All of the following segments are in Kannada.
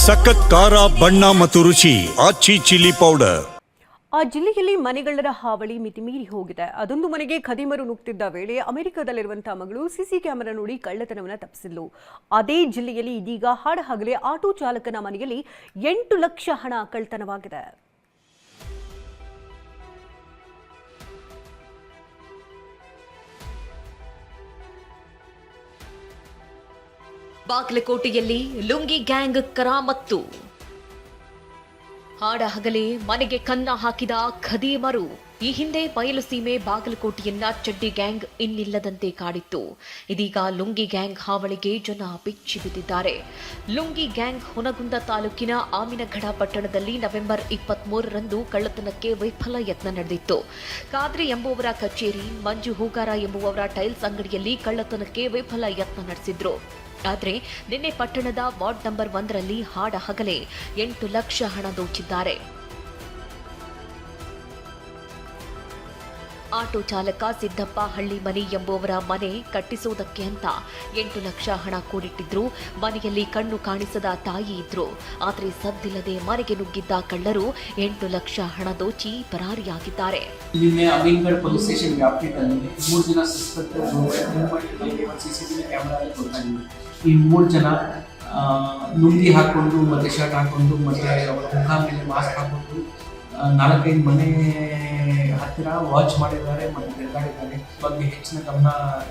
ಸಖತ್ ಖಾರ ಬಣ್ಣ ಮತ್ತು ರುಚಿ ಆಚಿ ಚಿಲ್ಲಿ ಪೌಡರ್. ಆ ಜಿಲ್ಲೆಯಲ್ಲಿ ಮನೆಗಳ್ಳರ ಹಾವಳಿ ಮಿತಿಮೀರಿ ಹೋಗಿದೆ. ಅದೊಂದು ಮನೆಗೆ ಖದೀಮರು ನುಗ್ತಿದ್ದ ವೇಳೆ ಅಮೆರಿಕದಲ್ಲಿರುವಂತಹ ಮಗಳು ಸಿಸಿ ಕ್ಯಾಮೆರಾ ನೋಡಿ ಕಳ್ಳತನವನ್ನು ತಪ್ಪಿಸಿದ್ಲು. ಅದೇ ಜಿಲ್ಲೆಯಲ್ಲಿ ಇದೀಗ ಹಾಡಹಗಲೇ ಆಟೋ ಚಾಲಕನ ಮನೆಯಲ್ಲಿ 8 ಲಕ್ಷ ಹಣ ಕಳ್ಳತನವಾಗಿದೆ. ಬಾಗಲಕೋಟೆಯಲ್ಲಿ ಲುಂಗಿ ಗ್ಯಾಂಗ್ ಕರಾಮತ್ತು. ಹಾಡಹಗಲೇ ಮನೆಗೆ ಕನ್ನ ಹಾಕಿದ ಖದೀಮರು. ಈ ಹಿಂದೆ ಬಯಲುಸೀಮೆ ಬಾಗಲಕೋಟೆಯನ್ನ ಚಡ್ಡಿ ಗ್ಯಾಂಗ್ ಇನ್ನಿಲ್ಲದಂತೆ ಕಾಡಿತ್ತು. ಇದೀಗ ಲುಂಗಿ ಗ್ಯಾಂಗ್ ಹಾವಳಿಗೆ ಜನ ಬೆಚ್ಚಿ ಬಿದ್ದಿದ್ದಾರೆ. ಲುಂಗಿ ಗ್ಯಾಂಗ್ ಹುನಗುಂದ ತಾಲೂಕಿನ ಆಮಿನಗಡ ಪಟ್ಟಣದಲ್ಲಿ ನವೆಂಬರ್ 23ರಂದು ಕಳ್ಳತನಕ್ಕೆ ವಿಫಲ ಯತ್ನ ನಡೆದಿತ್ತು. ಖಾದ್ರಿ ಎಂಬುವರ ಕಚೇರಿ, ಮಂಜು ಹೂಗಾರ ಎಂಬುವವರ ಟೈಲ್ಸ್ ಅಂಗಡಿಯಲ್ಲಿ ಕಳ್ಳತನಕ್ಕೆ ವಿಫಲ ಯತ್ನ ನಡೆಸಿದ್ರು. ಆದರೆ ನಿನ್ನೆ ಪಟ್ಟಣದ ವಾರ್ಡ್ ನಂಬರ್ 1ರಲ್ಲಿ ಹಾಡಹಗಲೇ 8 ಲಕ್ಷ ಹಣ ದೋಚಿದ್ದಾರೆ. ಆಟೋ ಚಾಲಕ ಸಿದ್ದಪ್ಪ ಹಳ್ಳಿಮನಿ ಎಂಬುವರ ಮನೆ ಕಟ್ಟಿಸುವುದಕ್ಕೆ ಅಂತ 8 ಲಕ್ಷ ಹಣ ಕೂಡಿಟ್ಟಿದ್ರು. ಮನೆಯಲ್ಲಿ ಕಣ್ಣು ಕಾಣಿಸದ ತಾಯಿ ಇದ್ರು. ಆದರೆ ಸದ್ದಿಲ್ಲದೆ ಮನೆಗೆ ನುಗ್ಗಿದ್ದ ಕಳ್ಳರು 8 ಲಕ್ಷ ಹಣ ದೋಚಿ ಪರಾರಿಯಾಗಿದ್ದಾರೆ. ನಿನ್ನೆ ಅಮೀನ್ಗಢ ಪೊಲೀಸ್ ಸ್ಟೇಷನ್ ವ್ಯಾಪ್ತಿಯಲ್ಲಿ 3 ಜನ ಸಸ್ಪೆಕ್ಟ್ ಸಿಸಿಟಿವಿ ಕ್ಯಾಮೆರಾ ಗೊತ್ತಾಗಿದೆ. ಈ 3 ಜನ ಲುಂಗಿ ಹಾಕೊಂಡು ಮತ್ತೆ ಶರ್ಟ್ ಹಾಕೊಂಡು ಮತ್ತೆ ಅವರ ಮುಖ ಮೇಲೆ ಮಾಸ್ಕ್ ಹಾಕೊಂಡು 4-5 ಮನೆ ಹತ್ತಿರ ವಾಚ್ ಮಾಡಿದ್ದಾರೆ ಮತ್ತು ತಿರುಗಾಡಿದ್ದಾರೆ. ಬಗ್ಗೆ ಹೆಚ್ಚಿನ ಗಮನ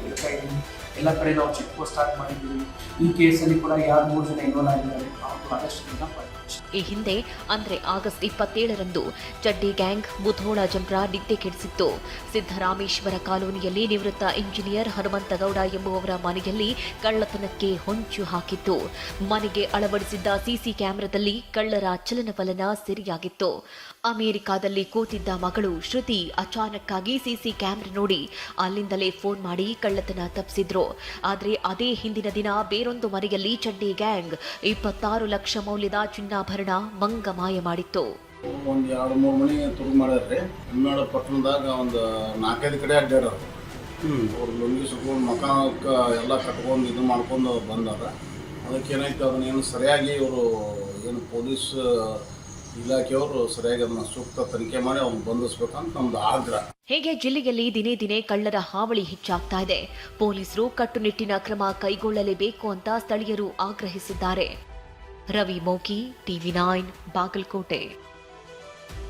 ಇಡ್ತಾ ಇದ್ದೀವಿ. ಎಲ್ಲ ಕಡೆ ನಾವು ಚೆಕ್ ಪೋಸ್ಟ್ ಸ್ಟಾರ್ಟ್ ಮಾಡಿದ್ದೀವಿ. ಈ ಕೇಸಲ್ಲಿ ಕೂಡ ಯಾರು 3 ಜನ ಇನ್ವಾಲ್ವ್ ಆಗಿದ್ದಾರೆ ಅವರು ಆದಷ್ಟು. ಈ ಹಿಂದೆ ಅಂದ್ರೆ ಆಗಸ್ಟ್ 27ರಂದು ಚಡ್ಡಿ ಗ್ಯಾಂಗ್ ಮುಧೋಳ ಜನರ ನಿದ್ದೆ ಕೆಡಿಸಿತ್ತು. ಸಿದ್ದರಾಮೇಶ್ವರ ಕಾಲೋನಿಯಲ್ಲಿ ನಿವೃತ್ತ ಇಂಜಿನಿಯರ್ ಹನುಮಂತಗೌಡ ಎಂಬುವವರ ಮನೆಯಲ್ಲಿ ಕಳ್ಳತನಕ್ಕೆ ಹೊಂಚು ಹಾಕಿತ್ತು. ಮನೆಗೆ ಅಳವಡಿಸಿದ್ದ ಸಿಸಿ ಕ್ಯಾಮೆರಾದಲ್ಲಿ ಕಳ್ಳರ ಚಲನವಲನ ಸೆರೆಯಾಗಿತ್ತು. ಅಮೆರಿಕಾದಲ್ಲಿ ಕೂತಿದ್ದ ಮಗಳು ಶ್ರುತಿ ಅಚಾನಕ್ಕಾಗಿ ಸಿಸಿ ಕ್ಯಾಮೆರಾ ನೋಡಿ ಅಲ್ಲಿಂದಲೇ ಫೋನ್ ಮಾಡಿ ಕಳ್ಳತನ ತಪ್ಪಿಸಿದ್ರು. ಆದರೆ ಅದೇ ಹಿಂದಿನ ದಿನ ಬೇರೊಂದು ಮನೆಯಲ್ಲಿ ಚಡ್ಡಿ ಗ್ಯಾಂಗ್ 26 ಲಕ್ಷ ಮೌಲ್ಯದ ಚಿನ್ನಾಭರಣ ಮಂಗಮಾಯ ಮಾಡಿತ್ತು. ಒಂದು 2-3 ಮನೆ ತುರು ಮಾಡಿದ್ರೆ ಹನ್ನೆರಡ ಪಟ್ಟಣದಾಗ ಒಂದು 4-5 ಕಡೆ ಅಡ್ಡಾಡೋರು. ಅವ್ರು ಲುಂಗಿ ಸುಟ್ಕೊಂಡು ಮಕಾನಕ್ಕೆ ಎಲ್ಲ ಕಟ್ಕೊಂಡು ಇದು ಮಾಡ್ಕೊಂಡು ಬಂದಾರ. ಅದಕ್ಕೇನಾಯ್ತು, ಅದನ್ನೇನು ಸರಿಯಾಗಿ ಇವರು ಏನು ಪೊಲೀಸ್ ಇಲಾಖೆಯವರು ಸರಿಯಾಗಿ ಅದನ್ನ ಸೂಕ್ತ ತನಿಖೆ ಮಾಡಿ ಅವ್ನು ಬಂಧಿಸ್ಬೇಕಂತ ನಮ್ದು ಆಗ್ರಹ. ಹೇಗೆ ಜಿಲ್ಲೆಯಲ್ಲಿ ದಿನೇ ದಿನೇ ಕಳ್ಳರ ಹಾವಳಿ ಹೆಚ್ಚಾಗ್ತಾ ಇದೆ. ಪೊಲೀಸರು ಕಟ್ಟುನಿಟ್ಟಿನ ಕ್ರಮ ಕೈಗೊಳ್ಳಲೇಬೇಕು ಅಂತ ಸ್ಥಳೀಯರು ಆಗ್ರಹಿಸಿದ್ದಾರೆ. ರವಿ ಮೋಕಿ, TV9, ಬಾಗಲಕೋಟೆ.